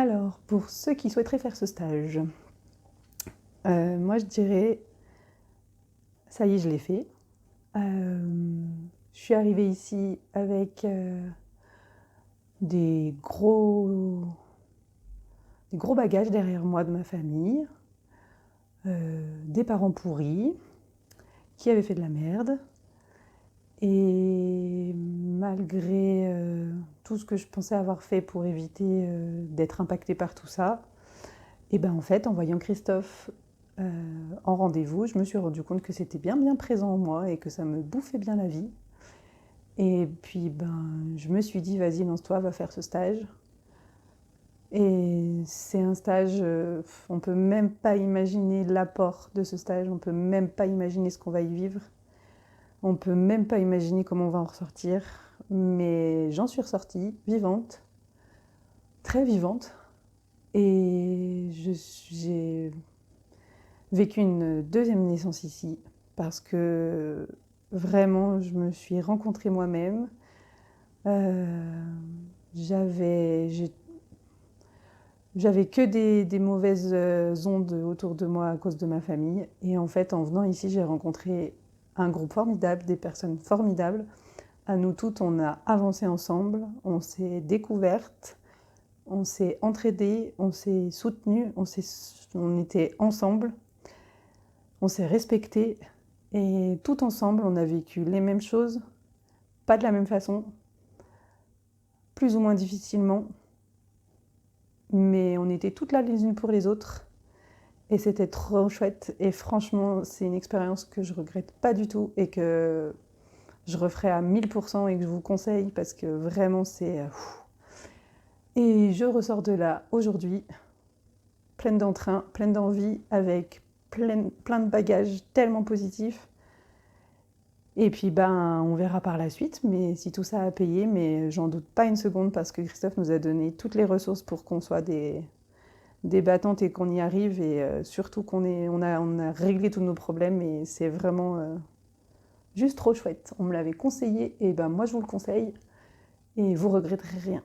Alors, pour ceux qui souhaiteraient faire ce stage, moi je dirais, ça y est, je l'ai fait. Je suis arrivée ici avec des gros bagages derrière moi de ma famille, des parents pourris qui avaient fait de la merde. Et malgré tout ce que je pensais avoir fait pour éviter d'être impactée par tout ça, et ben en fait, en voyant Christophe en rendez-vous, je me suis rendu compte que c'était bien présent en moi et que ça me bouffait bien la vie. Et puis je me suis dit, vas-y, lance-toi, va faire ce stage. Et c'est un stage, on peut même pas imaginer l'apport de ce stage, on peut même pas imaginer ce qu'on va y vivre. On peut même pas imaginer comment on va en ressortir, mais j'en suis ressortie vivante, très vivante, et j'ai vécu une deuxième naissance ici, parce que vraiment je me suis rencontrée moi-même. J'avais que des mauvaises ondes autour de moi à cause de ma famille, et en fait en venant ici j'ai rencontré un groupe formidable, des personnes formidables. À nous toutes, on a avancé ensemble, on s'est découvertes, on s'est entraidées, on s'est soutenues, on était ensemble, on s'est respectés. Et tout ensemble, on a vécu les mêmes choses, pas de la même façon, plus ou moins difficilement, mais on était toutes là les unes pour les autres. Et c'était trop chouette. Et franchement, c'est une expérience que je regrette pas du tout et que je referai à 1000% et que je vous conseille parce que vraiment c'est... Et je ressors de là aujourd'hui, pleine d'entrain, pleine d'envie, avec plein de bagages tellement positifs. Et puis on verra par la suite, mais si tout ça a payé, mais j'en doute pas une seconde parce que Christophe nous a donné toutes les ressources pour qu'on soit des battantes et qu'on y arrive, et surtout on a réglé tous nos problèmes, et c'est vraiment juste trop chouette. On me l'avait conseillé, et moi je vous le conseille, et vous regretterez rien.